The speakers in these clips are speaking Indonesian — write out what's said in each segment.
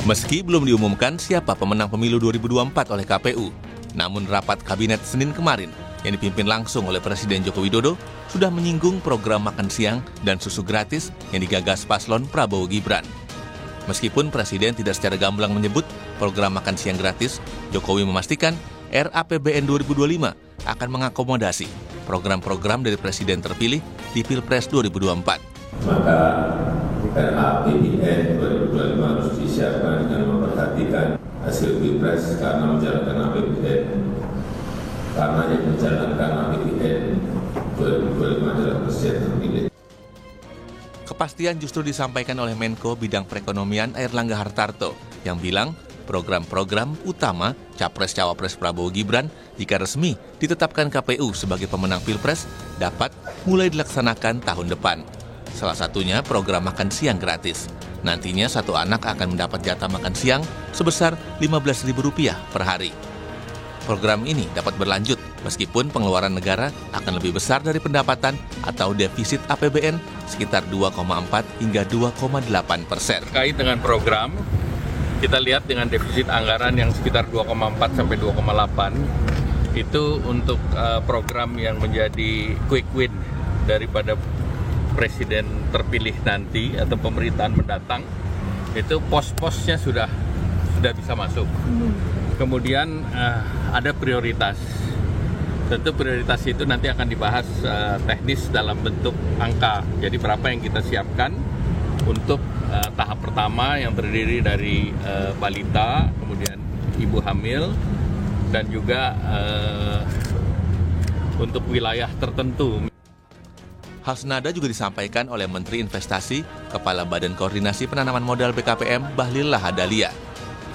Meski belum diumumkan siapa pemenang pemilu 2024 oleh KPU, namun rapat kabinet Senin kemarin yang dipimpin langsung oleh Presiden Joko Widodo sudah menyinggung program makan siang dan susu gratis yang digagas paslon Prabowo Gibran. Meskipun Presiden tidak secara gamblang menyebut program makan siang gratis, Jokowi memastikan RAPBN 2025 akan mengakomodasi program-program dari Presiden terpilih di Pilpres 2024. Maka RAPBN 2025 harus disiapkan dengan memperhatikan hasil Pilpres karena menjalankan APBN. Karena yang menjalankan APBN 2025 adalah Presiden terpilih. Kepastian justru disampaikan oleh Menko Bidang Perekonomian Airlangga Hartarto yang bilang program-program utama Capres-Cawapres Prabowo Gibran jika resmi ditetapkan KPU sebagai pemenang Pilpres dapat mulai dilaksanakan tahun depan. Salah satunya program makan siang gratis. Nantinya satu anak akan mendapat jatah makan siang sebesar Rp15.000 per hari. Program ini dapat berlanjut meskipun pengeluaran negara akan lebih besar dari pendapatan atau defisit APBN sekitar 2,4 hingga 2,8%. Terkait dengan program, kita lihat dengan defisit anggaran yang sekitar 2,4 sampai 2,8 itu untuk program yang menjadi quick win daripada Presiden terpilih nanti atau pemerintahan mendatang, itu pos-posnya sudah bisa masuk. Kemudian ada prioritas. Tentu prioritas itu nanti akan dibahas teknis dalam bentuk angka. Jadi berapa yang kita siapkan untuk tahap pertama yang terdiri dari balita, kemudian ibu hamil, dan juga untuk wilayah tertentu. Hal senada juga disampaikan oleh Menteri Investasi, Kepala Badan Koordinasi Penanaman Modal BKPM, Bahlil Lahadalia.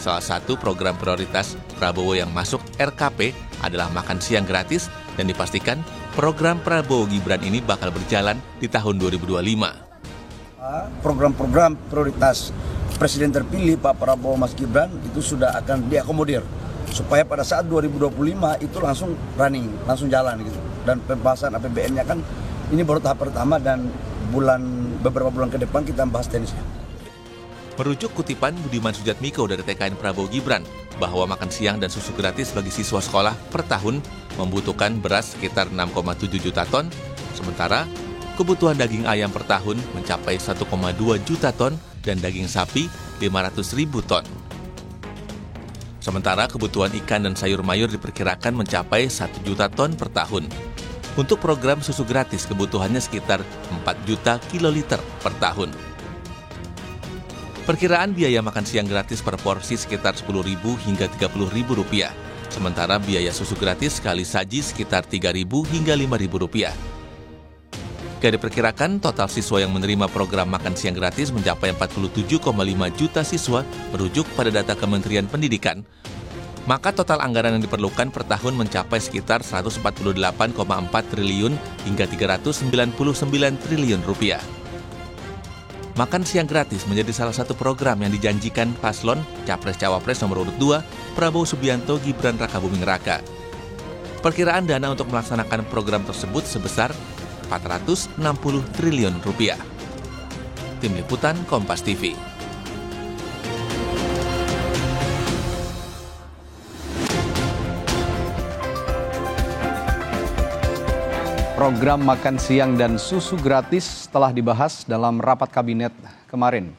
Salah satu program prioritas Prabowo yang masuk RKP adalah makan siang gratis dan dipastikan program Prabowo Gibran ini bakal berjalan di tahun 2025. Program-program prioritas Presiden terpilih Pak Prabowo Mas Gibran itu sudah akan diakomodir supaya pada saat 2025 itu langsung running, langsung jalan gitu. Dan pembahasan APBN-nya kan ini baru tahap pertama dan beberapa bulan ke depan kita bahas teknisnya. Merujuk kutipan Budiman Sujatmiko dari TKN Prabowo Gibran bahwa makan siang dan susu gratis bagi siswa sekolah per tahun membutuhkan beras sekitar 6,7 juta ton, sementara kebutuhan daging ayam per tahun mencapai 1,2 juta ton dan daging sapi 500.000 ton. Sementara kebutuhan ikan dan sayur mayur diperkirakan mencapai 1 juta ton per tahun. Untuk program susu gratis kebutuhannya sekitar 4 juta kiloliter per tahun. Perkiraan biaya makan siang gratis per porsi sekitar Rp10.000 hingga Rp30.000, sementara biaya susu gratis sekali saji sekitar Rp3.000 hingga Rp5.000. Jika diperkirakan total siswa yang menerima program makan siang gratis mencapai 47,5 juta siswa merujuk pada data Kementerian Pendidikan, maka total anggaran yang diperlukan per tahun mencapai sekitar Rp148,4 triliun hingga Rp399 triliun. Makan siang gratis menjadi salah satu program yang dijanjikan paslon Capres-Cawapres nomor urut 2 Prabowo Subianto Gibran Rakabuming Raka. Perkiraan dana untuk melaksanakan program tersebut sebesar Rp460 triliun. Tim Liputan Kompas TV. Program makan siang dan susu gratis telah dibahas dalam rapat kabinet kemarin.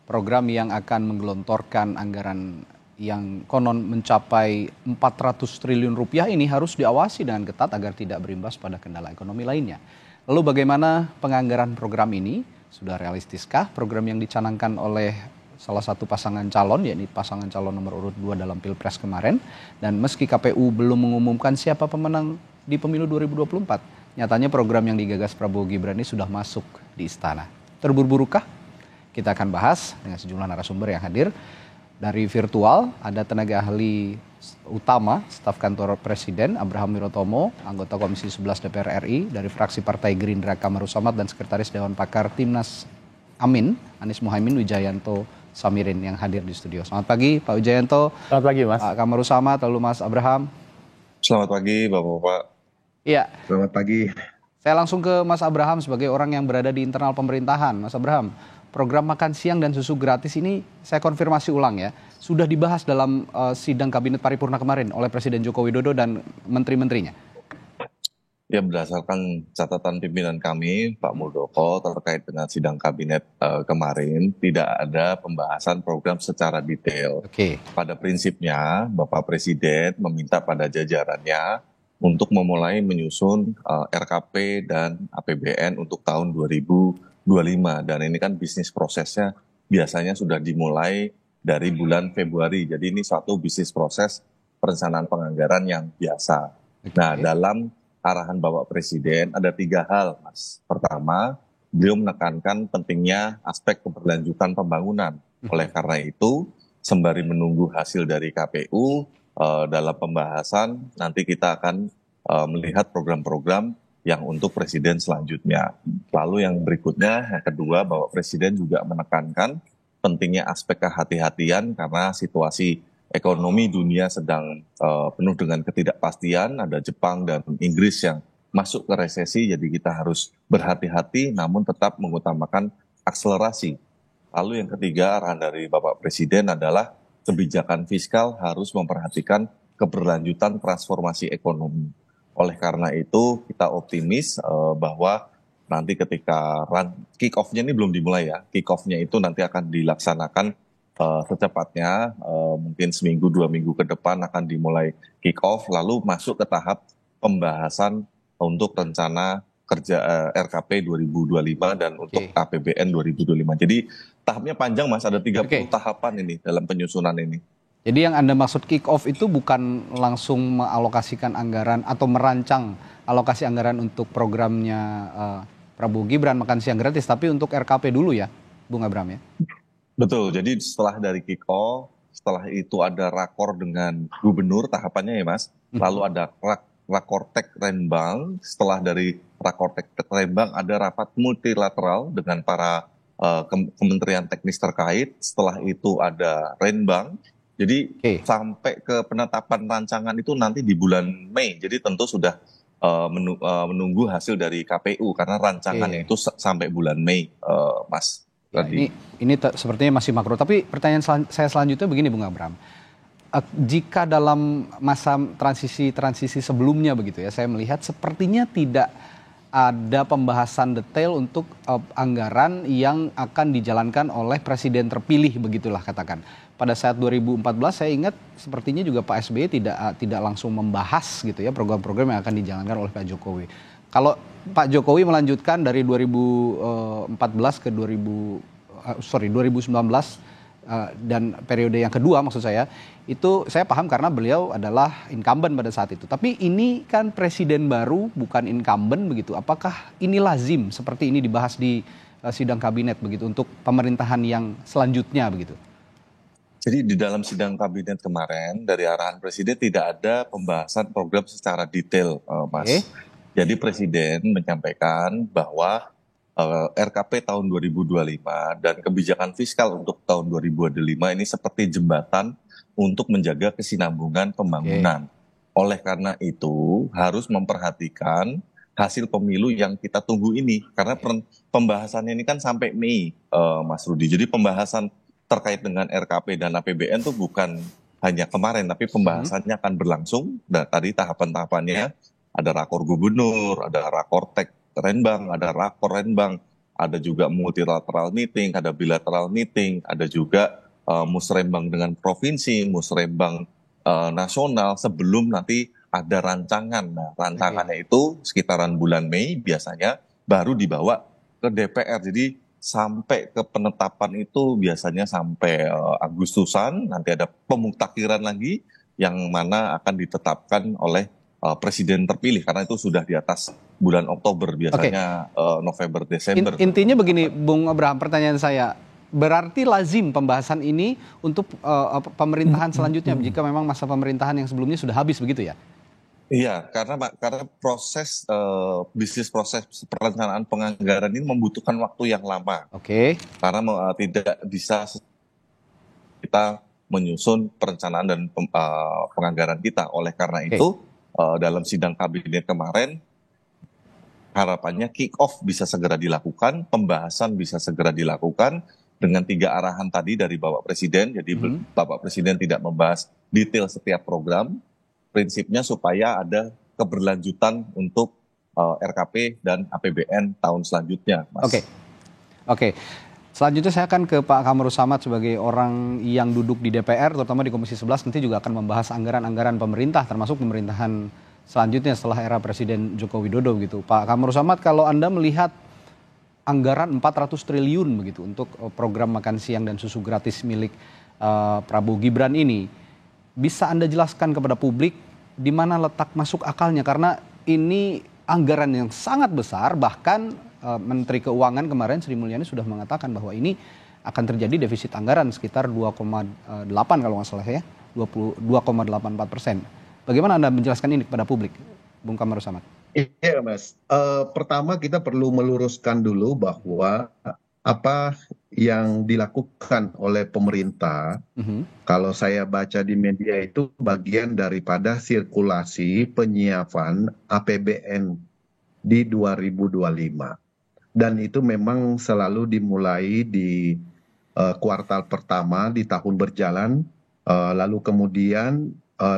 Program yang akan menggelontorkan anggaran yang konon mencapai Rp400 triliun ini harus diawasi dengan ketat agar tidak berimbas pada kendala ekonomi lainnya. Lalu bagaimana penganggaran program ini? Sudah realistiskah program yang dicanangkan oleh salah satu pasangan calon, yakni pasangan calon nomor urut 2 dalam Pilpres kemarin? Dan meski KPU belum mengumumkan siapa pemenang di pemilu 2024, nyatanya program yang digagas Prabowo Gibran ini sudah masuk di istana. Terburu-burukah? Kita akan bahas dengan sejumlah narasumber yang hadir. Dari virtual, ada tenaga ahli utama, staf kantor Presiden, Abraham Wirotomo, anggota Komisi 11 DPR RI, dari fraksi Partai Gerindra Kamarul Samad, dan Sekretaris Dewan Pakar Timnas Amin, Anies Muhaimin Wijayanto Samirin yang hadir di studio. Selamat pagi Pak Wijayanto. Selamat pagi Mas. Pak Kamarul Samad, lalu Mas Abraham. Selamat pagi Bapak-Bapak. Iya. Selamat pagi. Saya langsung ke Mas Abraham sebagai orang yang berada di internal pemerintahan. Mas Abraham, program makan siang dan susu gratis ini saya konfirmasi ulang ya, sudah dibahas dalam sidang kabinet paripurna kemarin oleh Presiden Joko Widodo dan menteri-menterinya. Ya, berdasarkan catatan pimpinan kami, Pak Muldoko, terkait dengan sidang kabinet kemarin, tidak ada pembahasan program secara detail. Oke. Pada prinsipnya, Bapak Presiden meminta pada jajarannya untuk memulai menyusun RKP dan APBN untuk tahun 2025. Dan ini kan bisnis prosesnya biasanya sudah dimulai dari bulan Februari. Jadi ini suatu bisnis proses perencanaan penganggaran yang biasa. Nah, dalam arahan Bapak Presiden ada 3 hal, Mas. Pertama, beliau menekankan pentingnya aspek keberlanjutan pembangunan. Oleh karena itu, sembari menunggu hasil dari KPU, dalam pembahasan nanti kita akan melihat program-program yang untuk Presiden selanjutnya. Lalu yang berikutnya, yang kedua, Bapak Presiden juga menekankan pentingnya aspek kehati-hatian karena situasi ekonomi dunia sedang penuh dengan ketidakpastian, ada Jepang dan Inggris yang masuk ke resesi, jadi kita harus berhati-hati namun tetap mengutamakan akselerasi. Lalu yang ketiga, arahan dari Bapak Presiden adalah kebijakan fiskal harus memperhatikan keberlanjutan transformasi ekonomi. Oleh karena itu, kita optimis bahwa nanti ketika kick off-nya ini belum dimulai ya, kick off-nya itu nanti akan dilaksanakan secepatnya, mungkin seminggu 2 minggu ke depan akan dimulai kick off, lalu masuk ke tahap pembahasan untuk rencana kerja RKP 2025 dan untuk APBN 2025. Jadi tahapnya panjang, Mas, ada 30 tahapan ini dalam penyusunan ini. Jadi yang Anda maksud kick off itu bukan langsung mengalokasikan anggaran atau merancang alokasi anggaran untuk programnya Prabowo Gibran makan siang gratis, tapi untuk RKP dulu ya, Bung Abraham ya? Betul, jadi setelah dari kick off, setelah itu ada rakor dengan gubernur tahapannya ya, Mas. Lalu ada rakortek Renbang, setelah dari rakortek Renbang ada rapat multilateral dengan para kementerian teknis terkait, setelah itu ada Renbang. Jadi sampai ke penetapan rancangan itu nanti di bulan Mei, jadi tentu sudah menunggu hasil dari KPU karena rancangannya itu sampai bulan Mei, Mas. Ya, ini sepertinya masih makro. Tapi pertanyaan saya selanjutnya begini, Bung Abraham. Jika dalam masa transisi sebelumnya begitu ya, saya melihat sepertinya tidak ada pembahasan detail untuk anggaran yang akan dijalankan oleh presiden terpilih, begitulah katakan. Pada saat 2014 saya ingat sepertinya juga Pak SBY tidak langsung membahas gitu ya program-program yang akan dijalankan oleh Pak Jokowi. Kalau Pak Jokowi melanjutkan dari 2014 ke 2019 dan periode yang kedua maksud saya, itu saya paham karena beliau adalah incumbent pada saat itu. Tapi ini kan presiden baru bukan incumbent begitu. Apakah ini lazim seperti ini dibahas di sidang kabinet begitu untuk pemerintahan yang selanjutnya begitu? Jadi di dalam sidang kabinet kemarin dari arahan Presiden tidak ada pembahasan program secara detail, Mas. Jadi Presiden menyampaikan bahwa RKP tahun 2025 dan kebijakan fiskal untuk tahun 2025 ini seperti jembatan untuk menjaga kesinambungan pembangunan. Oleh karena itu harus memperhatikan hasil pemilu yang kita tunggu ini. Karena pembahasannya ini kan sampai Mei, Mas Rudi. Jadi pembahasan terkait dengan RKP dan APBN itu bukan hanya kemarin, tapi pembahasannya akan berlangsung. Dan tadi tahapan-tahapannya ada rakor gubernur, ada rakor tek Renbang, ada rakor Renbang, ada juga multilateral meeting, ada bilateral meeting, ada juga musrembang dengan provinsi, musrembang nasional sebelum nanti ada rancangan. Nah, rancangannya itu sekitaran bulan Mei biasanya baru dibawa ke DPR. Jadi sampai ke penetapan itu biasanya sampai Agustusan, nanti ada pemuktakiran lagi yang mana akan ditetapkan oleh presiden terpilih karena itu sudah di atas bulan Oktober biasanya November Desember. Intinya begini, Bung Abraham, pertanyaan saya, berarti lazim pembahasan ini untuk pemerintahan selanjutnya jika memang masa pemerintahan yang sebelumnya sudah habis begitu ya? Iya, karena proses bisnis proses perencanaan penganggaran ini membutuhkan waktu yang lama. Karena tidak bisa kita menyusun perencanaan dan penganggaran kita. Oleh karena itu dalam sidang kabinet kemarin harapannya kick off bisa segera dilakukan, pembahasan bisa segera dilakukan dengan 3 arahan tadi dari Bapak Presiden. Jadi Bapak Presiden tidak membahas detail setiap program, prinsipnya supaya ada keberlanjutan untuk RKP dan APBN tahun selanjutnya, Mas. Oke. Selanjutnya saya akan ke Pak Kamarus Samad sebagai orang yang duduk di DPR, terutama di Komisi 11, nanti juga akan membahas anggaran-anggaran pemerintah, termasuk pemerintahan selanjutnya setelah era Presiden Joko Widodo gitu. Pak Kamarus Samad, kalau Anda melihat anggaran 400 triliun begitu untuk program makan siang dan susu gratis milik Prabowo Gibran ini, bisa Anda jelaskan kepada publik di mana letak masuk akalnya? Karena ini anggaran yang sangat besar, bahkan Menteri Keuangan kemarin Sri Mulyani sudah mengatakan bahwa ini akan terjadi defisit anggaran sekitar 2,8 kalau nggak salah ya, 2,84%. Bagaimana Anda menjelaskan ini kepada publik, Bung Kamarus Samad? Iya, Mas. Pertama kita perlu meluruskan dulu bahwa apa yang dilakukan oleh pemerintah, kalau saya baca di media itu bagian daripada sirkulasi penyiapan APBN di 2025. Dan itu memang selalu dimulai di kuartal pertama di tahun berjalan, lalu kemudian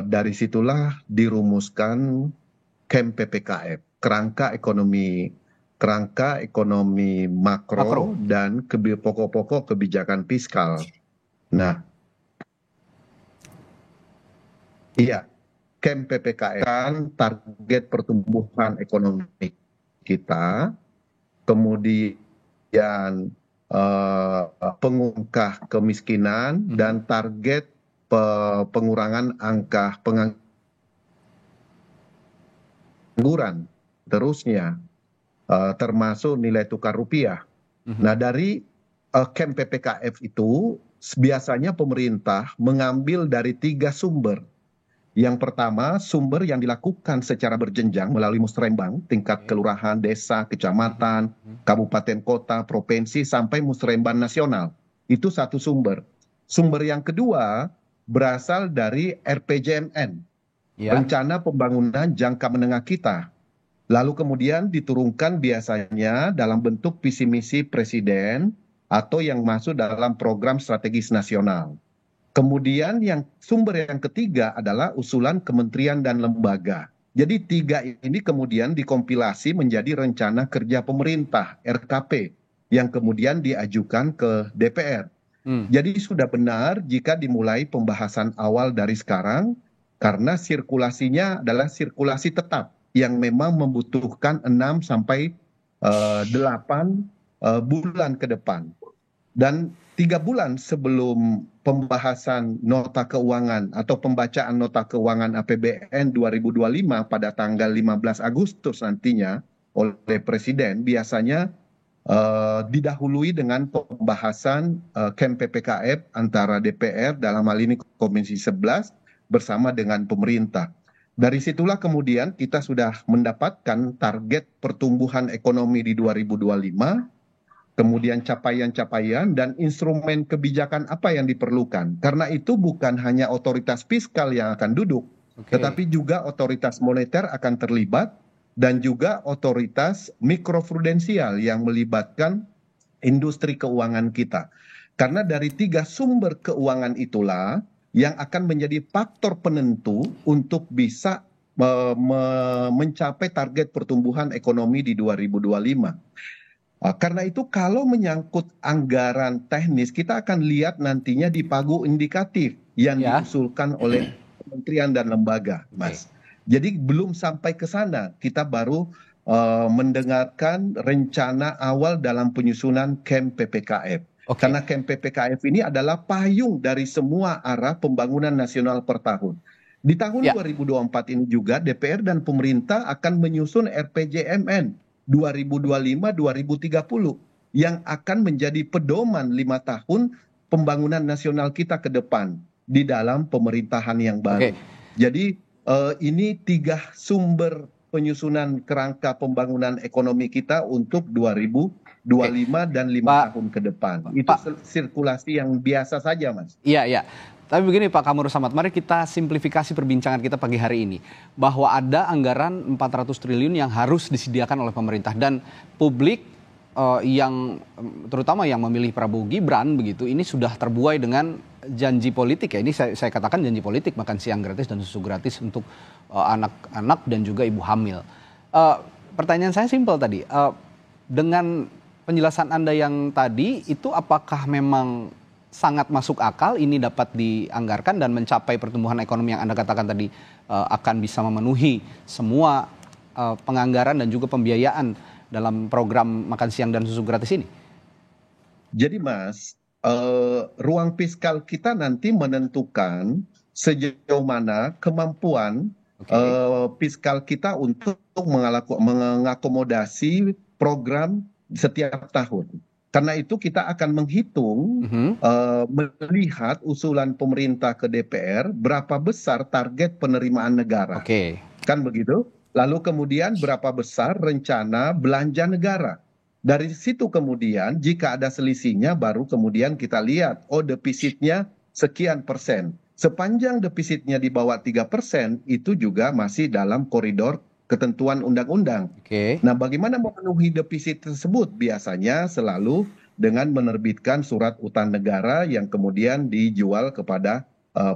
dari situlah dirumuskan KEM PPKF, kerangka ekonomi makro dan pokok-pokok kebijakan fiskal. Nah, iya, KEM PPKF kan target pertumbuhan ekonomi kita, kemudian pengungkah kemiskinan dan target pengurangan angka pengangguran terusnya, termasuk nilai tukar rupiah. Nah, dari KEM PPKF itu biasanya pemerintah mengambil dari 3 sumber. Yang pertama, sumber yang dilakukan secara berjenjang melalui musrembang, tingkat kelurahan, desa, kecamatan, kabupaten, kota, provinsi, sampai musrembang nasional. Itu satu sumber. Sumber yang kedua berasal dari RPJMN, Rencana Pembangunan Jangka Menengah kita. Lalu kemudian diturunkan biasanya dalam bentuk visi misi presiden atau yang masuk dalam program strategis nasional. Kemudian sumber yang ketiga adalah usulan kementerian dan lembaga. Jadi 3 ini kemudian dikompilasi menjadi rencana kerja pemerintah, RKP, yang kemudian diajukan ke DPR. Jadi sudah benar jika dimulai pembahasan awal dari sekarang, karena sirkulasinya adalah sirkulasi tetap yang memang membutuhkan 6 sampai 8 bulan ke depan. Dan 3 bulan sebelum pembahasan nota keuangan atau pembacaan nota keuangan APBN 2025 pada tanggal 15 Agustus nantinya oleh Presiden, biasanya didahului dengan pembahasan KEM PPKF antara DPR, dalam hal ini Komisi 11, bersama dengan pemerintah. Dari situlah kemudian kita sudah mendapatkan target pertumbuhan ekonomi di 2025, kemudian capaian-capaian dan instrumen kebijakan apa yang diperlukan. Karena itu bukan hanya otoritas fiskal yang akan duduk, tetapi juga otoritas moneter akan terlibat, dan juga otoritas mikroprudensial yang melibatkan industri keuangan kita. Karena dari 3 sumber keuangan itulah yang akan menjadi faktor penentu untuk bisa mencapai target pertumbuhan ekonomi di 2025. Karena itu kalau menyangkut anggaran teknis, kita akan lihat nantinya di pagu indikatif yang diusulkan oleh kementerian dan lembaga, Mas. Jadi belum sampai ke sana, kita baru mendengarkan rencana awal dalam penyusunan KEM PPKF. Karena KEM PPKF ini adalah payung dari semua arah pembangunan nasional per tahun. Di tahun 2024 ini juga DPR dan pemerintah akan menyusun RPJMN 2025-2030 yang akan menjadi pedoman 5 tahun pembangunan nasional kita ke depan di dalam pemerintahan yang baru. Jadi ini 3 sumber penyusunan kerangka pembangunan ekonomi kita untuk 2025 dan 5 tahun ke depan. Itu sirkulasi yang biasa saja, Mas. Iya. Tapi begini Pak Kamurus Samad, mari kita simplifikasi perbincangan kita pagi hari ini. Bahwa ada anggaran 400 triliun yang harus disediakan oleh pemerintah. Dan publik yang terutama yang memilih Prabowo Gibran begitu, ini sudah terbuai dengan janji politik ya. Ini saya katakan janji politik, makan siang gratis dan susu gratis untuk anak-anak dan juga ibu hamil. Pertanyaan saya simpel tadi. Dengan penjelasan Anda yang tadi, itu apakah memang sangat masuk akal ini dapat dianggarkan dan mencapai pertumbuhan ekonomi yang Anda katakan tadi akan bisa memenuhi semua penganggaran dan juga pembiayaan dalam program makan siang dan susu gratis ini? Jadi Mas, ruang fiskal kita nanti menentukan sejauh mana kemampuan fiskal kita untuk mengakomodasi program setiap tahun. Karena itu kita akan menghitung, melihat usulan pemerintah ke DPR, berapa besar target penerimaan negara. Kan begitu? Lalu kemudian berapa besar rencana belanja negara. Dari situ kemudian jika ada selisihnya baru kemudian kita lihat, defisitnya sekian persen. Sepanjang defisitnya di bawah 3%, itu juga masih dalam koridor ketentuan undang-undang. Nah, bagaimana memenuhi defisit tersebut? Biasanya selalu dengan menerbitkan surat utang negara yang kemudian dijual kepada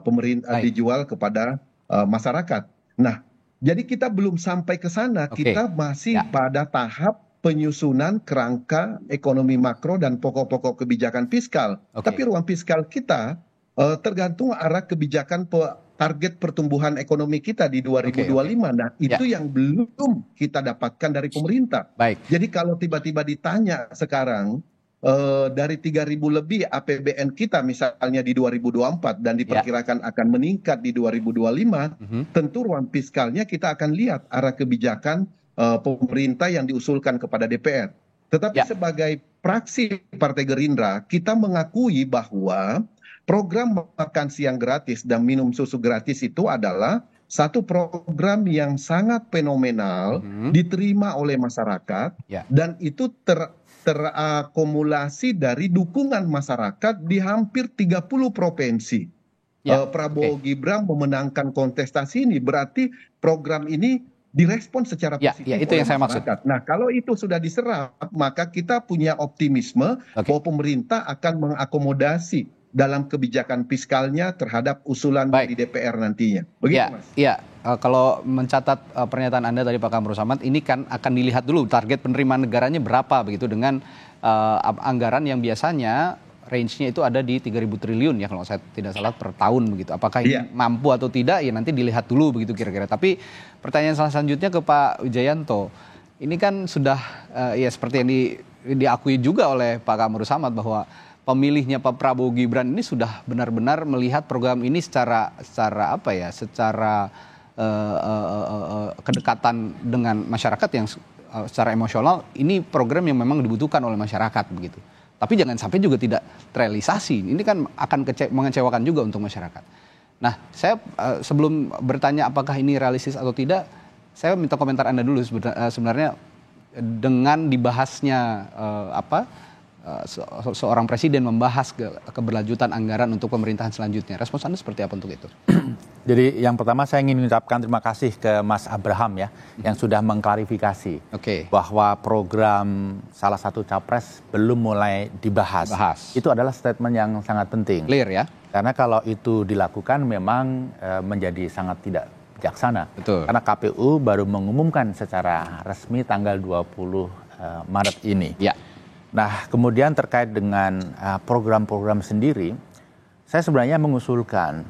pemerintah, dijual kepada masyarakat. Nah, jadi kita belum sampai ke sana. Kita masih pada tahap penyusunan kerangka ekonomi makro dan pokok-pokok kebijakan fiskal. Tapi ruang fiskal kita tergantung arah kebijakan target pertumbuhan ekonomi kita di 2025. Nah, itu yang belum kita dapatkan dari pemerintah. Jadi kalau tiba-tiba ditanya sekarang dari 3.000 lebih APBN kita misalnya di 2024 dan diperkirakan akan meningkat di 2025, tentu ruang fiskalnya kita akan lihat arah kebijakan pemerintah yang diusulkan kepada DPR. Tetapi sebagai fraksi Partai Gerindra, kita mengakui bahwa program makan siang gratis dan minum susu gratis itu adalah satu program yang sangat fenomenal, diterima oleh masyarakat, dan itu terakumulasi dari dukungan masyarakat di hampir 30 provinsi. Prabowo Gibran memenangkan kontestasi ini, berarti program ini direspon secara positif itu yang saya maksud. Nah, kalau itu sudah diserap, maka kita punya optimisme bahwa pemerintah akan mengakomodasi dalam kebijakan fiskalnya terhadap usulan dari DPR nantinya. Begitu, Mas? Kalau mencatat pernyataan Anda tadi Pak Kamurus Samad, ini kan akan dilihat dulu target penerimaan negaranya berapa begitu dengan anggaran yang biasanya range-nya itu ada di 3.000 triliun ya kalau saya tidak salah per tahun begitu. Apakah ini mampu atau tidak ya nanti dilihat dulu begitu kira-kira. Tapi pertanyaan selanjutnya ke Pak Wijayanto. Ini kan sudah ya seperti yang diakui juga oleh Pak Kamurus Samad bahwa pemilihnya Pak Prabowo Gibran ini sudah benar-benar melihat program ini secara kedekatan dengan masyarakat yang secara emosional, ini program yang memang dibutuhkan oleh masyarakat begitu. Tapi jangan sampai juga tidak terrealisasi. Ini kan akan mengecewakan juga untuk masyarakat. Nah, saya sebelum bertanya apakah ini realistis atau tidak, saya minta komentar Anda dulu sebenarnya dengan dibahasnya seorang presiden membahas keberlanjutan anggaran untuk pemerintahan selanjutnya. Respons Anda seperti apa untuk itu? Jadi yang pertama saya ingin mengucapkan terima kasih ke Mas Abraham ya, yang sudah mengklarifikasi bahwa program salah satu capres belum mulai dibahas. Itu adalah statement yang sangat penting. Clear ya? Karena kalau itu dilakukan memang menjadi sangat tidak bijaksana. Betul. Karena KPU baru mengumumkan secara resmi tanggal 20 Maret ini. Nah, kemudian terkait dengan program-program sendiri, saya sebenarnya mengusulkan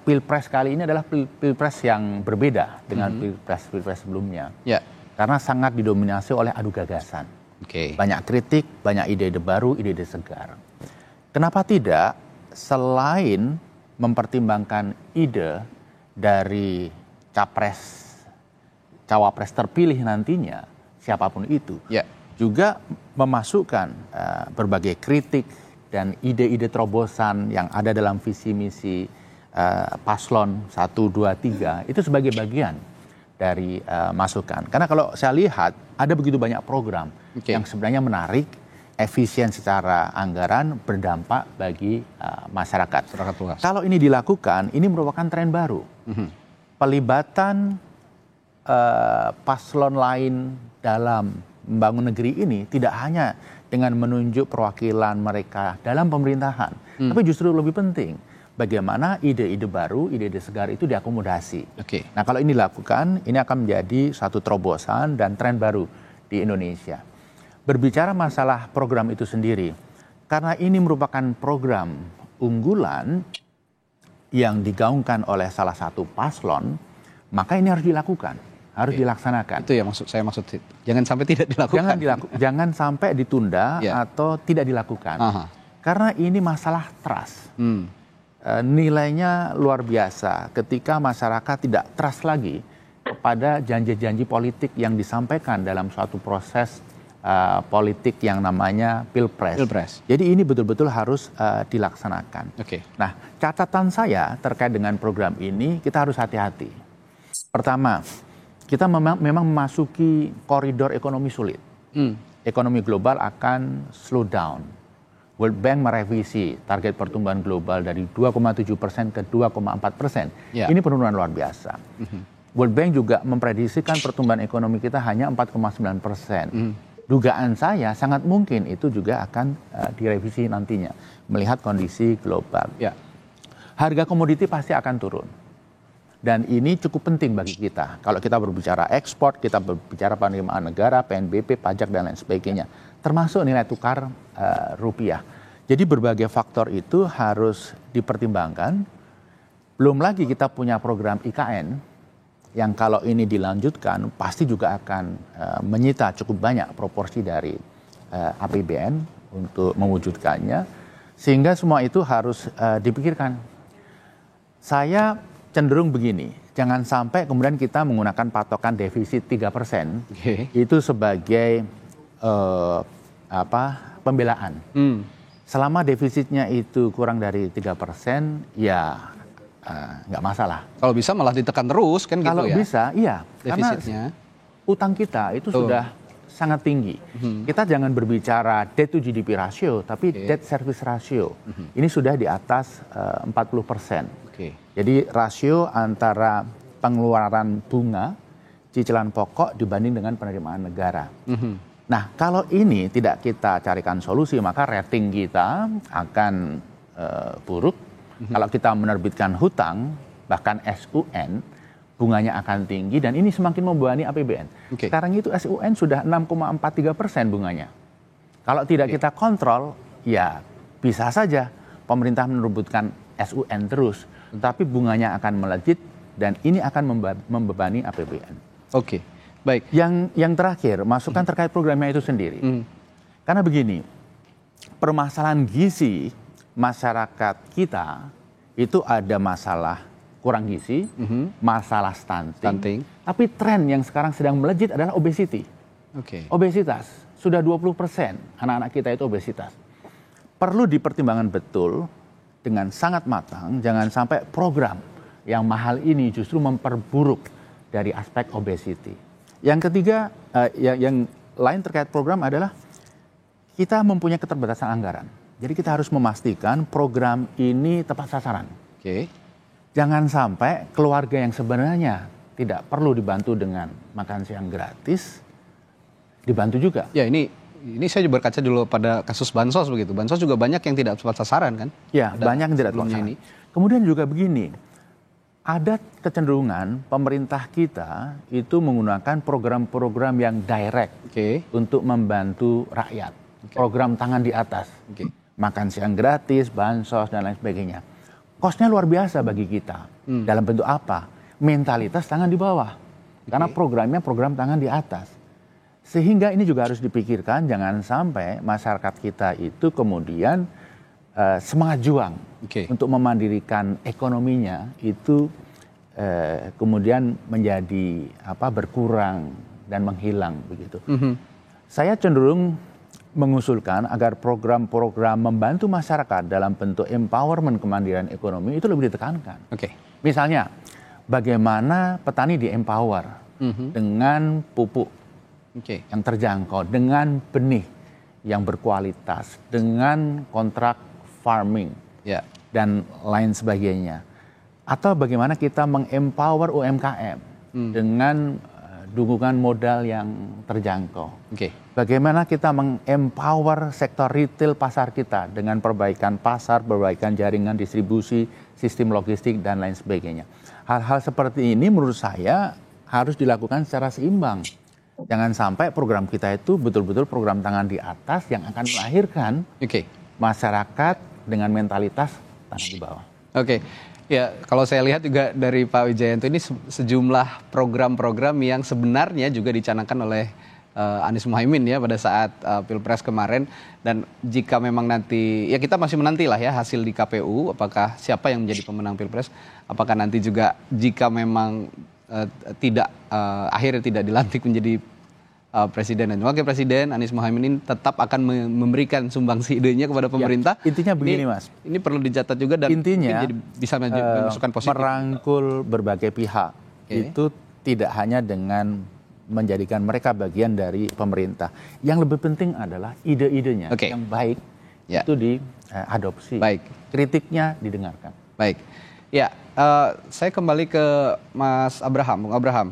Pilpres kali ini adalah Pilpres yang berbeda dengan Pilpres sebelumnya. Karena sangat didominasi oleh adu gagasan. Banyak kritik, banyak ide-ide baru, ide-ide segar. Kenapa tidak selain mempertimbangkan ide dari cawapres terpilih nantinya, siapapun itu, juga memasukkan berbagai kritik dan ide-ide terobosan yang ada dalam visi misi paslon 1, 2, 3 itu sebagai bagian dari masukan. Karena kalau saya lihat ada begitu banyak program yang sebenarnya menarik, efisien secara anggaran berdampak bagi masyarakat. Masyarakat luas. Kalau ini dilakukan, ini merupakan tren baru. Pelibatan paslon lain dalam membangun negeri ini tidak hanya dengan menunjuk perwakilan mereka dalam pemerintahan, tapi justru lebih penting bagaimana ide-ide baru, ide-ide segar itu diakomodasi. Oke. Nah, kalau ini dilakukan, ini akan menjadi satu terobosan dan tren baru di Indonesia. Berbicara masalah program itu sendiri, karena ini merupakan program unggulan yang digaungkan oleh salah satu paslon, maka ini harus dilakukan, harus dilaksanakan. Itu ya saya maksud. Jangan sampai tidak dilakukan. Jangan sampai ditunda atau tidak dilakukan. Karena ini masalah trust. Nilainya luar biasa ketika masyarakat tidak trust lagi kepada janji-janji politik yang disampaikan dalam suatu proses politik yang namanya pilpres. Jadi ini betul-betul harus dilaksanakan. Oke. Nah, catatan saya terkait dengan program ini, kita harus hati-hati. Pertama, kita memang memasuki koridor ekonomi sulit. Ekonomi global akan slow down. World Bank merevisi target pertumbuhan global dari 2,7% ke 2,4%. Ini penurunan luar biasa. World Bank juga memprediksikan pertumbuhan ekonomi kita hanya 4,9%. Dugaan saya sangat mungkin itu juga akan direvisi nantinya melihat kondisi global. Harga komoditi pasti akan turun. Dan ini cukup penting bagi kita. Kalau kita berbicara ekspor, kita berbicara penerimaan negara, PNBP, pajak, dan lain sebagainya. Termasuk nilai tukar rupiah. Jadi berbagai faktor itu harus dipertimbangkan. Belum lagi kita punya program IKN, yang kalau ini dilanjutkan, pasti juga akan menyita cukup banyak proporsi dari APBN untuk mewujudkannya. Sehingga semua itu harus dipikirkan. Saya cenderung begini, jangan sampai kemudian kita menggunakan patokan defisit 3% itu sebagai pembelaan. Selama defisitnya itu kurang dari 3%, ya nggak masalah. Kalau bisa malah ditekan terus kan gitu ya? Kalau bisa, iya. Defisitnya. Karena utang kita itu sudah sangat tinggi. Kita jangan berbicara debt to GDP ratio, tapi debt service ratio. Ini sudah di atas 40%. Jadi rasio antara pengeluaran bunga, cicilan pokok dibanding dengan penerimaan negara. Nah, kalau ini tidak kita carikan solusi, maka rating kita akan buruk. Kalau kita menerbitkan hutang, bahkan SUN, bunganya akan tinggi dan ini semakin membebani APBN. Sekarang itu SUN sudah 6,43% bunganya. Kalau tidak kita kontrol, ya bisa saja pemerintah menerbitkan SUN terus. Tapi bunganya akan melejit dan ini akan membebani APBN. Oke, baik. Yang terakhir, masukan terkait programnya itu sendiri. Karena begini, permasalahan gizi masyarakat kita itu ada masalah kurang gizi, masalah stunting. Tapi tren yang sekarang sedang melejit adalah obesity. Obesitas, sudah 20% anak-anak kita itu obesitas. Perlu dipertimbangkan betul dengan sangat matang, jangan sampai program yang mahal ini justru memperburuk dari aspek obesity. Yang ketiga, yang lain terkait program adalah kita mempunyai keterbatasan anggaran. Jadi kita harus memastikan program ini tepat sasaran. Jangan sampai keluarga yang sebenarnya tidak perlu dibantu dengan makan siang gratis, dibantu juga. Ya ini saya juga berkaca dulu pada kasus Bansos begitu. Bansos juga banyak yang tidak tepat sasaran kan? Ya, banyak yang tidak tepat sasaran. Kemudian juga begini, ada kecenderungan pemerintah kita itu menggunakan program-program yang direct untuk membantu rakyat. Program tangan di atas, makan siang gratis, bansos dan lain sebagainya. Kosnya luar biasa bagi kita. Dalam bentuk apa? Mentalitas tangan di bawah. Karena programnya program tangan di atas. Sehingga ini juga harus dipikirkan, jangan sampai masyarakat kita itu kemudian semangat juang untuk memandirikan ekonominya itu kemudian menjadi berkurang dan menghilang begitu. Saya cenderung mengusulkan agar program-program membantu masyarakat dalam bentuk empowerment kemandirian ekonomi itu lebih ditekankan. Misalnya, bagaimana petani di-empower dengan pupuk yang terjangkau, dengan benih yang berkualitas dengan kontrak farming dan lain sebagainya. Atau bagaimana kita mengempower UMKM dengan dukungan modal yang terjangkau. Bagaimana kita mengempower sektor retail pasar kita dengan perbaikan pasar, perbaikan jaringan distribusi, sistem logistik, dan lain sebagainya. Hal-hal seperti ini menurut saya harus dilakukan secara seimbang. Jangan sampai program kita itu betul-betul program tangan di atas yang akan melahirkan masyarakat dengan mentalitas tangan di bawah. Ya, kalau saya lihat juga dari Pak Wijayanto ini sejumlah program-program yang sebenarnya juga dicanangkan oleh Anies Muhaimin ya pada saat Pilpres kemarin. Dan jika memang nanti, ya kita masih menanti lah ya hasil di KPU, apakah siapa yang menjadi pemenang Pilpres, apakah nanti juga jika memang akhirnya tidak dilantik menjadi Presiden dan Wakil Presiden, Anies Muhaimin ini tetap akan memberikan sumbangsi idenya kepada pemerintah. Intinya begini Mas. Ini perlu dicatat juga dan intinya jadi bisa memasukkan positif. Merangkul berbagai pihak itu tidak hanya dengan menjadikan mereka bagian dari pemerintah. Yang lebih penting adalah ide-idenya yang baik itu diadopsi. Kritiknya didengarkan. Ya, saya kembali ke Mas Abraham, Bung Abraham.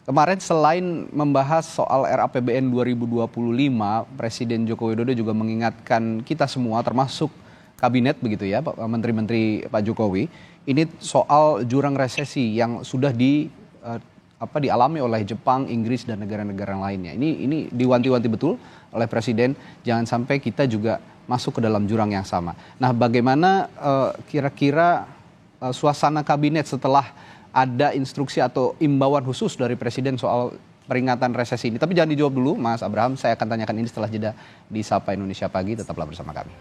Kemarin selain membahas soal RAPBN 2025, Presiden Joko Widodo juga mengingatkan kita semua termasuk kabinet begitu ya, menteri-menteri Pak Jokowi, ini soal jurang resesi yang sudah dialami oleh Jepang, Inggris dan negara-negara lainnya. Ini diwanti-wanti betul oleh Presiden, jangan sampai kita juga masuk ke dalam jurang yang sama. Nah, bagaimana kira-kira suasana kabinet setelah ada instruksi atau imbauan khusus dari Presiden soal peringatan resesi ini? Tapi jangan dijawab dulu, Mas Abraham. Saya akan tanyakan ini setelah jeda di Sapa Indonesia Pagi. Tetaplah bersama kami.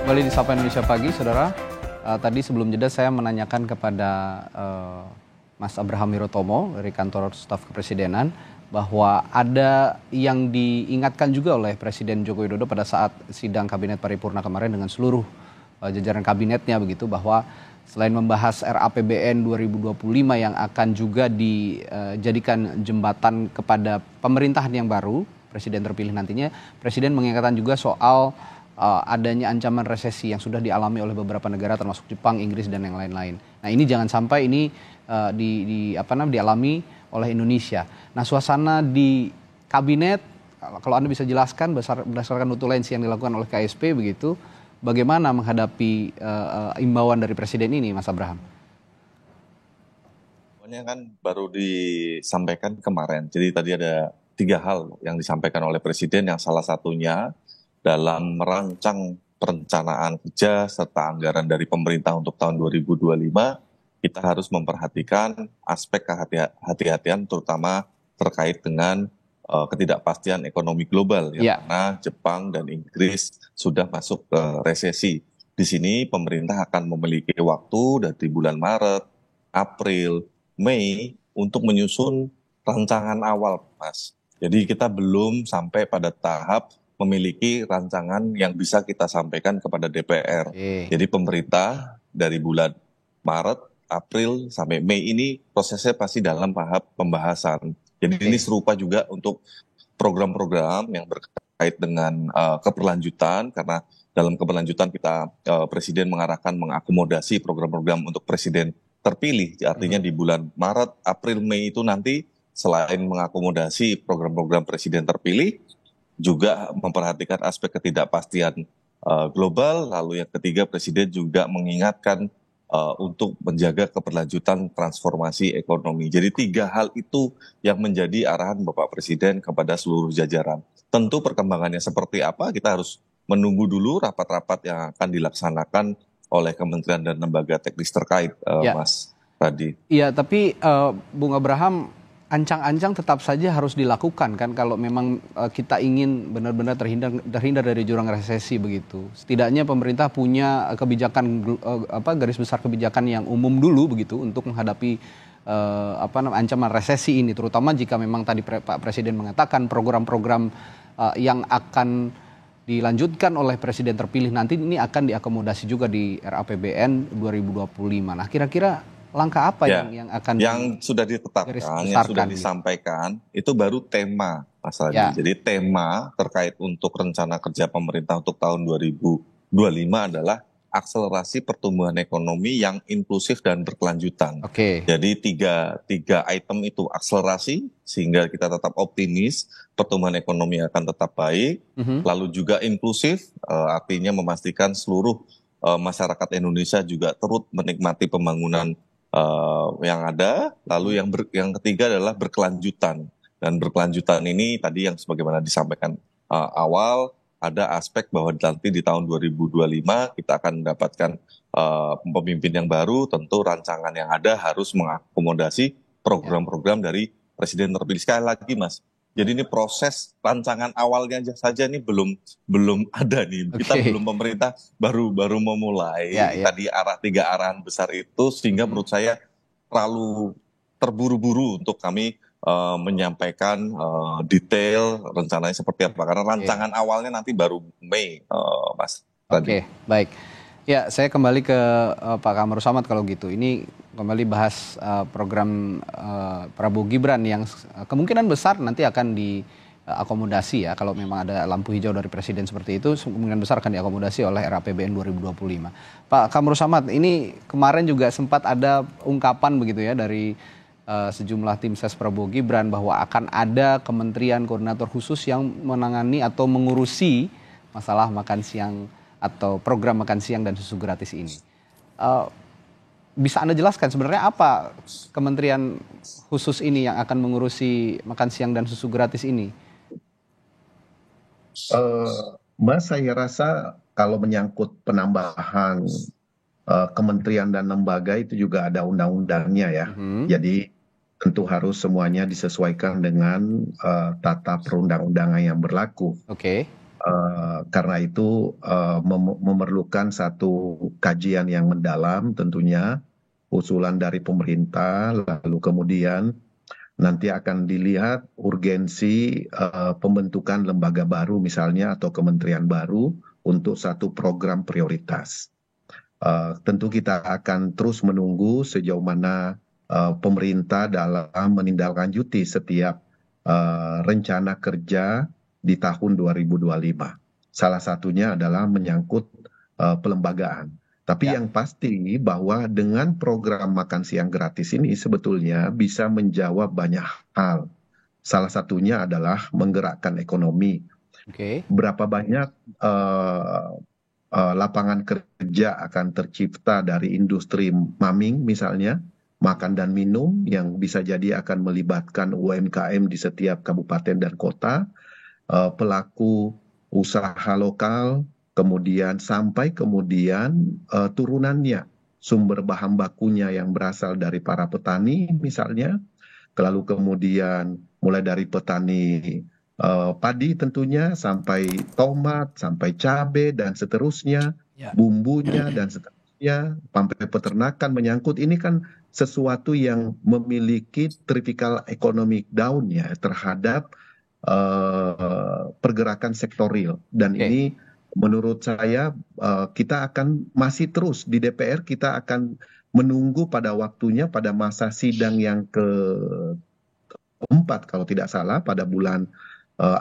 Kembali di Sapa Indonesia Pagi, Saudara. Tadi sebelum jeda saya menanyakan kepada Mas Abraham Wirotomo dari kantor staf kepresidenan bahwa ada yang diingatkan juga oleh Presiden Joko Widodo pada saat sidang kabinet paripurna kemarin dengan seluruh jajaran kabinetnya begitu, bahwa selain membahas RAPBN 2025 yang akan juga dijadikan jembatan kepada pemerintahan yang baru, Presiden terpilih nantinya, Presiden mengingatkan juga soal adanya ancaman resesi yang sudah dialami oleh beberapa negara termasuk Jepang, Inggris dan yang lain-lain. Nah, ini jangan sampai ini dialami oleh Indonesia. Nah, suasana di kabinet, kalau Anda bisa jelaskan berdasarkan notulensi yang dilakukan oleh KSP begitu, bagaimana menghadapi imbauan dari Presiden ini, Mas Abraham? Pokoknya kan baru disampaikan kemarin. Jadi tadi ada 3 hal yang disampaikan oleh Presiden, yang salah satunya dalam merancang perencanaan kerja serta anggaran dari pemerintah untuk tahun 2025, kita harus memperhatikan aspek kehati-hatian terutama terkait dengan ketidakpastian ekonomi global, yang mana Jepang dan Inggris sudah masuk ke resesi. Di sini pemerintah akan memiliki waktu dari bulan Maret, April, Mei untuk menyusun rancangan awal, Mas. Jadi kita belum sampai pada tahap memiliki rancangan yang bisa kita sampaikan kepada DPR. Jadi pemerintah dari bulan Maret, April sampai Mei ini prosesnya pasti dalam tahap pembahasan. Jadi ini serupa juga untuk program-program yang berkait dengan keberlanjutan, karena dalam keberlanjutan kita Presiden mengarahkan mengakomodasi program-program untuk Presiden terpilih. Artinya di bulan Maret, April, Mei itu nanti selain mengakomodasi program-program Presiden terpilih, juga memperhatikan aspek ketidakpastian global. Lalu yang ketiga, Presiden juga mengingatkan untuk menjaga keberlanjutan transformasi ekonomi. Jadi 3 hal itu yang menjadi arahan Bapak Presiden kepada seluruh jajaran. Tentu perkembangannya seperti apa kita harus menunggu dulu rapat-rapat yang akan dilaksanakan oleh kementerian dan lembaga teknis terkait, Mas tadi. Iya, tapi Bung Abraham, ancang-ancang tetap saja harus dilakukan kan kalau memang kita ingin benar-benar terhindar dari jurang resesi begitu. Setidaknya pemerintah punya kebijakan garis besar kebijakan yang umum dulu begitu untuk menghadapi ancaman resesi ini, terutama jika memang tadi Pak Presiden mengatakan program-program yang akan dilanjutkan oleh Presiden terpilih nanti ini akan diakomodasi juga di RAPBN 2025. Nah, kira-kira langkah apa yang akan sudah ditetapkan, yang sudah disampaikan itu baru tema masalahnya. Jadi tema terkait untuk rencana kerja pemerintah untuk tahun 2025 adalah akselerasi pertumbuhan ekonomi yang inklusif dan berkelanjutan. Jadi tiga item itu, akselerasi sehingga kita tetap optimis pertumbuhan ekonomi akan tetap baik, lalu juga inklusif, artinya memastikan seluruh masyarakat Indonesia juga turut menikmati pembangunan yang ada, lalu yang ketiga adalah berkelanjutan. Dan berkelanjutan ini tadi yang sebagaimana disampaikan awal, ada aspek bahwa nanti di tahun 2025 kita akan mendapatkan pemimpin yang baru, tentu rancangan yang ada harus mengakomodasi program-program dari Presiden terpilih. Sekali lagi Mas, jadi ini proses rancangan awalnya saja ini belum ada nih. Kita belum, pemerintah baru memulai. Tadi tiga arahan besar itu, sehingga menurut saya terlalu terburu-buru untuk kami menyampaikan detail rencananya seperti apa, karena rancangan awalnya nanti baru Mei, Mas. Baik. Ya, saya kembali ke Pak Kamru Samad kalau gitu. Ini kembali bahas program Prabowo Gibran yang kemungkinan besar nanti akan diakomodasi ya, kalau memang ada lampu hijau dari Presiden seperti itu, kemungkinan besar akan diakomodasi oleh RAPBN 2025. Pak Kamru Samad, ini kemarin juga sempat ada ungkapan begitu ya dari sejumlah tim ses Prabowo Gibran bahwa akan ada kementerian koordinator khusus yang menangani atau mengurusi masalah makan siang atau program makan siang dan susu gratis ini. Bisa Anda jelaskan sebenarnya apa kementerian khusus ini yang akan mengurusi makan siang dan susu gratis ini? Mas, saya rasa kalau menyangkut penambahan kementerian dan lembaga itu juga ada undang-undangnya ya. Jadi tentu harus semuanya disesuaikan dengan tata perundang-undangan yang berlaku. Karena itu memerlukan satu kajian yang mendalam tentunya, usulan dari pemerintah, lalu kemudian nanti akan dilihat urgensi pembentukan lembaga baru misalnya atau kementerian baru untuk satu program prioritas. Tentu kita akan terus menunggu sejauh mana pemerintah dalam menindaklanjuti setiap rencana kerja di tahun 2025. Salah satunya adalah menyangkut pelembagaan. Tapi yang pasti bahwa dengan program makan siang gratis ini sebetulnya bisa menjawab banyak hal. Salah satunya adalah menggerakkan ekonomi. Berapa banyak lapangan kerja akan tercipta dari industri maming misalnya, makan dan minum, yang bisa jadi akan melibatkan UMKM di setiap kabupaten dan kota, pelaku usaha lokal, kemudian sampai kemudian turunannya, sumber bahan bakunya yang berasal dari para petani misalnya, lalu kemudian mulai dari petani padi tentunya, sampai tomat, sampai cabai dan seterusnya, bumbunya dan seterusnya, sampai peternakan menyangkut. Ini kan sesuatu yang memiliki trickle economic down ya terhadap pergerakan sektorial, dan ini menurut saya kita akan masih terus di DPR, kita akan menunggu pada waktunya pada masa sidang yang keempat kalau tidak salah pada bulan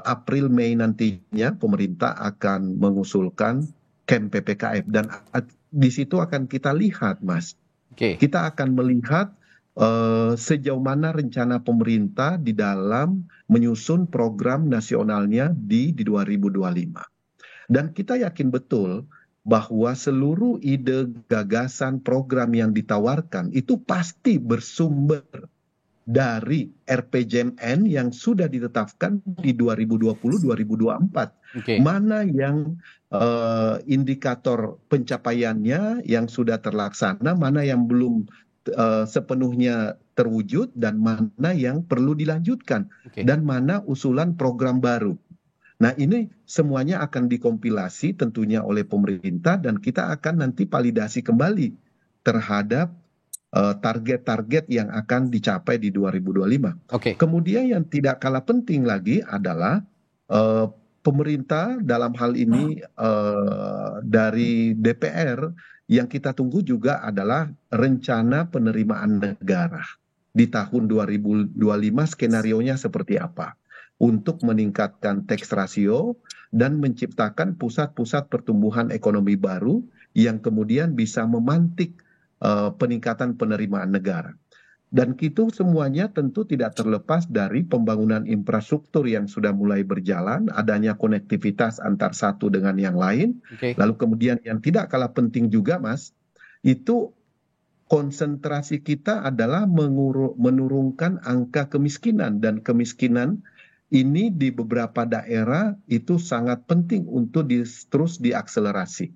April Mei nantinya pemerintah akan mengusulkan camp PPKF, dan di situ akan kita lihat Mas. Kita akan melihat sejauh mana rencana pemerintah di dalam menyusun program nasionalnya di 2025. Dan kita yakin betul bahwa seluruh ide, gagasan, program yang ditawarkan itu pasti bersumber dari RPJMN yang sudah ditetapkan di 2020-2024. Mana yang indikator pencapaiannya yang sudah terlaksana, mana yang belum sepenuhnya terwujud, dan mana yang perlu dilanjutkan, dan mana usulan program baru. Nah, ini semuanya akan dikompilasi tentunya oleh pemerintah, dan kita akan nanti validasi kembali terhadap target-target yang akan dicapai di 2025. Oke. Kemudian yang tidak kalah penting lagi adalah pemerintah dalam hal ini dari DPR yang kita tunggu juga adalah rencana penerimaan negara di tahun 2025, skenarionya seperti apa untuk meningkatkan tax ratio dan menciptakan pusat-pusat pertumbuhan ekonomi baru yang kemudian bisa memantik peningkatan penerimaan negara. Dan itu semuanya tentu tidak terlepas dari pembangunan infrastruktur yang sudah mulai berjalan, adanya konektivitas antar satu dengan yang lain. Oke. Lalu kemudian yang tidak kalah penting juga, Mas, itu konsentrasi kita adalah menurunkan angka kemiskinan, dan kemiskinan ini di beberapa daerah itu sangat penting untuk terus diakselerasi.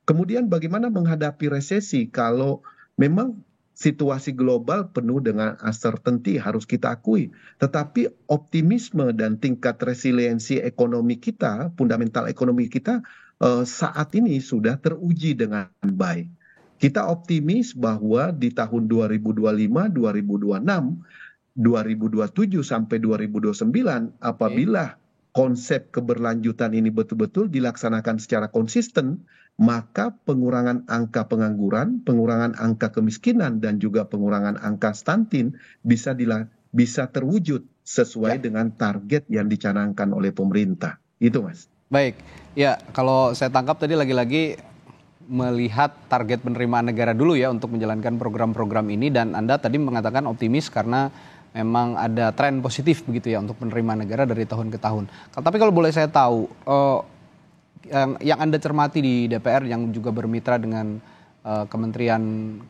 Kemudian bagaimana menghadapi resesi kalau memang situasi global penuh dengan uncertainty, harus kita akui. Tetapi optimisme dan tingkat resiliensi ekonomi kita, fundamental ekonomi kita saat ini sudah teruji dengan baik. Kita optimis bahwa di tahun 2025, 2026, 2027 sampai 2029 apabila konsep keberlanjutan ini betul-betul dilaksanakan secara konsisten, maka pengurangan angka pengangguran, pengurangan angka kemiskinan, dan juga pengurangan angka stunting bisa terwujud sesuai dengan target yang dicanangkan oleh pemerintah. Itu, Mas. Baik, ya kalau saya tangkap tadi lagi-lagi melihat target penerimaan negara dulu ya untuk menjalankan program-program ini, dan Anda tadi mengatakan optimis karena memang ada tren positif begitu ya untuk penerimaan negara dari tahun ke tahun. Tapi kalau boleh saya tahu, yang Anda cermati di DPR yang juga bermitra dengan Kementerian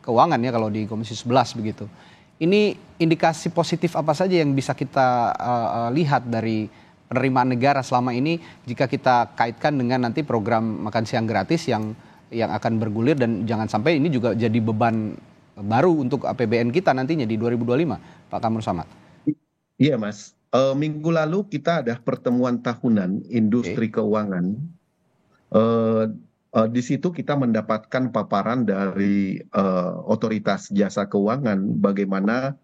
Keuangan ya kalau di Komisi 11 begitu. Ini indikasi positif apa saja yang bisa kita lihat dari penerimaan negara selama ini jika kita kaitkan dengan nanti program makan siang gratis yang akan bergulir, dan jangan sampai ini juga jadi beban baru untuk APBN kita nantinya di 2025, Pak Kamru Samad. Iya, Mas. Minggu lalu kita ada pertemuan tahunan industri keuangan. Di situ kita mendapatkan paparan dari otoritas jasa keuangan bagaimana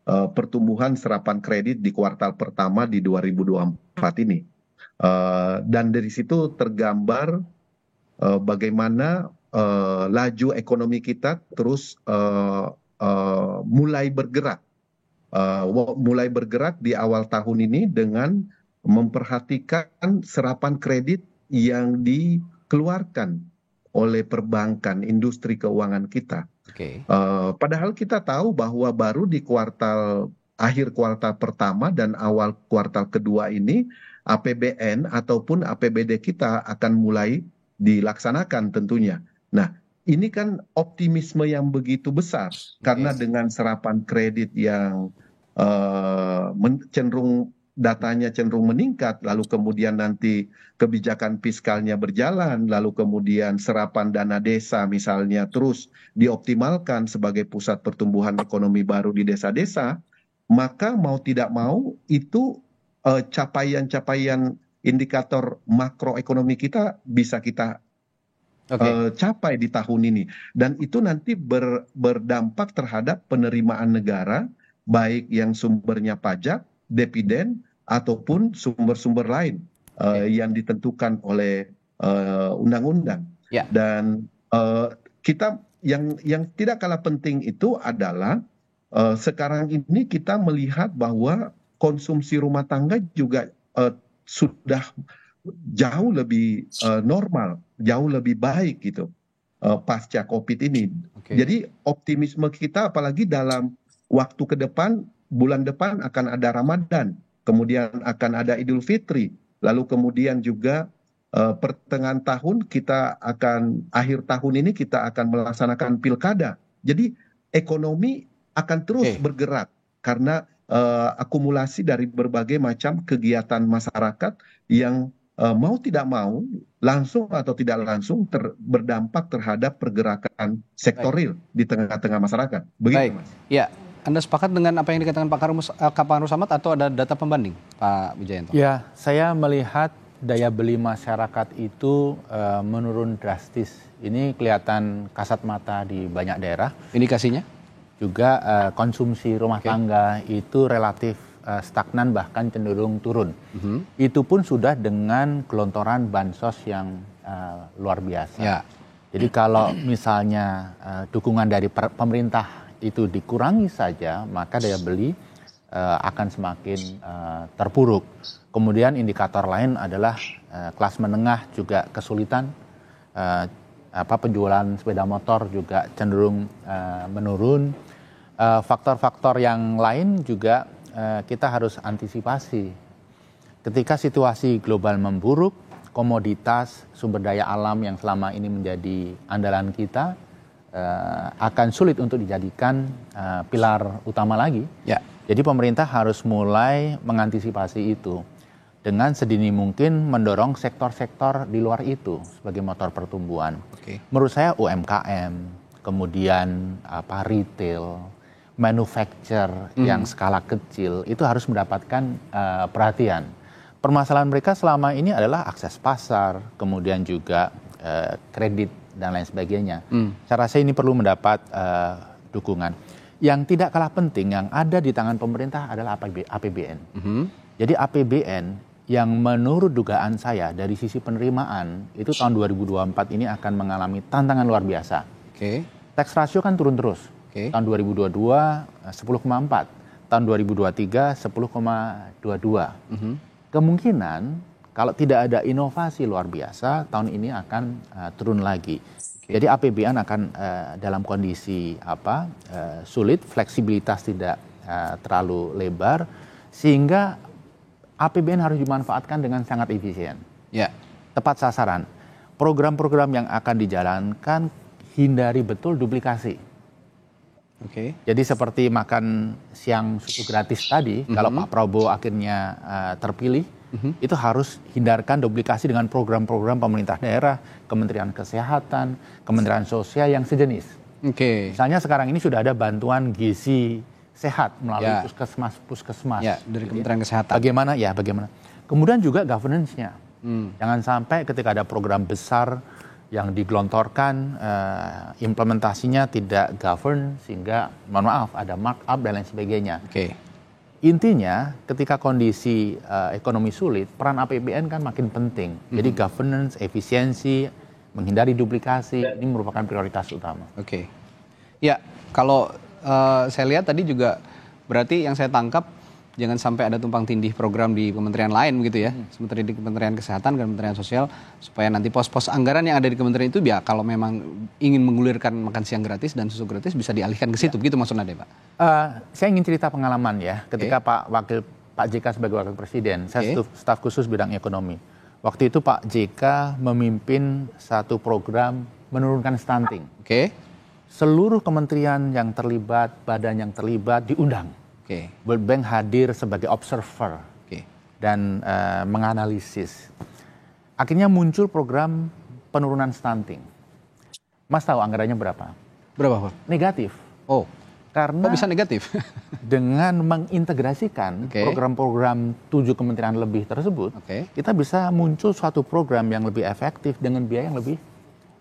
pertumbuhan serapan kredit di kuartal pertama di 2024 ini. Dan dari situ tergambar bagaimana laju ekonomi kita terus mulai bergerak. Mulai bergerak di awal tahun ini dengan memperhatikan serapan kredit yang dikeluarkan oleh perbankan, industri keuangan kita. Oke. Padahal kita tahu bahwa baru di akhir kuartal pertama dan awal kuartal kedua ini APBN ataupun APBD kita akan mulai dilaksanakan tentunya. Nah, ini kan optimisme yang begitu besar karena dengan serapan kredit yang datanya cenderung meningkat, lalu kemudian nanti kebijakan fiskalnya berjalan, lalu kemudian serapan dana desa misalnya terus dioptimalkan sebagai pusat pertumbuhan ekonomi baru di desa-desa, maka mau tidak mau itu capaian-capaian indikator makroekonomi kita bisa kita capai di tahun ini, dan itu nanti berdampak terhadap penerimaan negara baik yang sumbernya pajak, dividen ataupun sumber-sumber lain yang ditentukan oleh undang-undang. Ya. Dan kita yang tidak kalah penting itu adalah sekarang ini kita melihat bahwa konsumsi rumah tangga juga sudah jauh lebih normal, jauh lebih baik gitu pasca COVID ini. Jadi optimisme kita apalagi dalam waktu ke depan, bulan depan akan ada Ramadan, kemudian akan ada Idul Fitri, lalu kemudian juga pertengahan tahun akhir tahun ini kita akan melaksanakan pilkada. Jadi ekonomi akan terus bergerak karena akumulasi dari berbagai macam kegiatan masyarakat yang mau tidak mau, langsung atau tidak langsung berdampak terhadap pergerakan sektoril di tengah-tengah masyarakat. Begitu, Mas. Ya. Anda sepakat dengan apa yang dikatakan Pak Kamru Samad atau ada data pembanding, Pak Wijayanto? Ya, saya melihat daya beli masyarakat itu menurun drastis. Ini kelihatan kasat mata di banyak daerah. Indikasinya? juga konsumsi rumah tangga itu relatif stagnan bahkan cenderung turun. Itu pun sudah dengan gelontoran bansos yang luar biasa. Ya. Jadi kalau misalnya dukungan dari pemerintah itu dikurangi saja, maka daya beli akan semakin terpuruk. Kemudian indikator lain adalah kelas menengah juga kesulitan, penjualan sepeda motor juga cenderung menurun. Faktor-faktor yang lain juga kita harus antisipasi. Ketika situasi global memburuk, komoditas sumber daya alam yang selama ini menjadi andalan kita akan sulit untuk dijadikan pilar utama lagi. Ya. Jadi pemerintah harus mulai mengantisipasi itu dengan sedini mungkin mendorong sektor-sektor di luar itu sebagai motor pertumbuhan. Menurut saya UMKM, kemudian retail, manufacture yang skala kecil itu harus mendapatkan perhatian. Permasalahan mereka selama ini adalah akses pasar, kemudian juga kredit dan lain sebagainya. Saya rasa ini perlu mendapat dukungan. Yang tidak kalah penting yang ada di tangan pemerintah adalah APBN. Jadi APBN yang menurut dugaan saya dari sisi penerimaan itu tahun 2024 ini akan mengalami tantangan luar biasa. Tax ratio kan turun terus. Tahun 2022 10,4, tahun 2023 10,22. Kemungkinan kalau tidak ada inovasi luar biasa, tahun ini akan turun lagi. Jadi APBN akan dalam kondisi sulit, fleksibilitas tidak terlalu lebar, sehingga APBN harus dimanfaatkan dengan sangat efisien. Ya, tepat sasaran. Program-program yang akan dijalankan hindari betul duplikasi. Jadi seperti makan siang susu gratis tadi, kalau Pak Prabowo akhirnya terpilih, itu harus hindarkan duplikasi dengan program-program pemerintah daerah, Kementerian Kesehatan, Kementerian Sosial yang sejenis. Misalnya sekarang ini sudah ada bantuan gizi sehat melalui puskesmas. Ya, dari Kementerian Kesehatan. Bagaimana? Kemudian juga governance-nya. Jangan sampai ketika ada program besar yang digelontorkan, implementasinya tidak govern sehingga mohon maaf ada markup dan lain sebagainya. Intinya ketika kondisi ekonomi sulit, peran APBN kan makin penting. Jadi governance, efisiensi, menghindari duplikasi ini merupakan prioritas utama. Ya, kalau saya lihat tadi juga berarti yang saya tangkap jangan sampai ada tumpang tindih program di kementerian lain begitu ya. Sementara di Kementerian Kesehatan dan Kementerian Sosial, supaya nanti pos-pos anggaran yang ada di kementerian itu kalau memang ingin menggulirkan makan siang gratis dan susu gratis bisa dialihkan ke situ. Begitu maksudnya Pak? Saya ingin cerita pengalaman ya. Ketika Pak JK sebagai wakil presiden, saya staf khusus bidang ekonomi. Waktu itu Pak JK memimpin satu program menurunkan stunting. Seluruh kementerian yang terlibat, badan yang terlibat diundang. World Bank hadir sebagai observer dan menganalisis. Akhirnya muncul program penurunan stunting. Mas tahu anggarannya berapa? Berapa, Pak? Negatif. Karena bisa negatif? Dengan mengintegrasikan program-program 7 kementerian lebih tersebut, kita bisa muncul suatu program yang lebih efektif dengan biaya yang lebih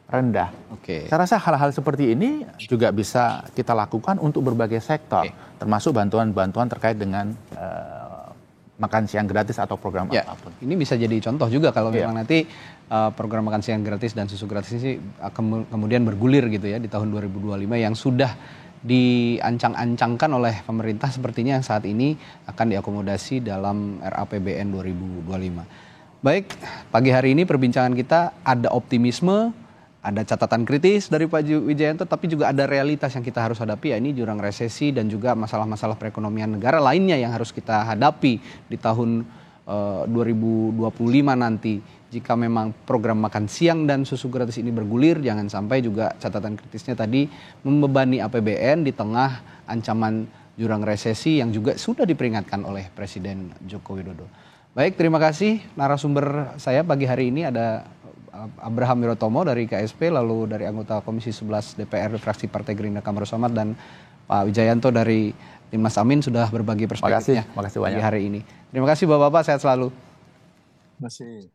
rendah. Saya rasa hal-hal seperti ini juga bisa kita lakukan untuk berbagai sektor, termasuk bantuan-bantuan terkait dengan makan siang gratis atau program apapun. Ini bisa jadi contoh juga kalau memang nanti program makan siang gratis dan susu gratis ini kemudian bergulir gitu ya di tahun 2025 yang sudah diancang-ancangkan oleh pemerintah sepertinya yang saat ini akan diakomodasi dalam RAPBN 2025. Baik, pagi hari ini perbincangan kita ada optimisme, ada catatan kritis dari Pak Wijayanto, tapi juga ada realitas yang kita harus hadapi, ya ini jurang resesi dan juga masalah-masalah perekonomian negara lainnya yang harus kita hadapi di tahun 2025 nanti. Jika memang program makan siang dan susu gratis ini bergulir, jangan sampai juga catatan kritisnya tadi membebani APBN di tengah ancaman jurang resesi yang juga sudah diperingatkan oleh Presiden Joko Widodo. Baik, terima kasih narasumber saya pagi hari ini ada Abraham Wirotomo dari KSP, lalu dari anggota Komisi 11 DPR fraksi Partai Gerindra Kamru Samad, dan Pak Wijayanto dari Timnas Amin sudah berbagi perspektifnya. Terima kasih banyak hari ini. Terima kasih Bapak-bapak, sehat selalu. Terima kasih.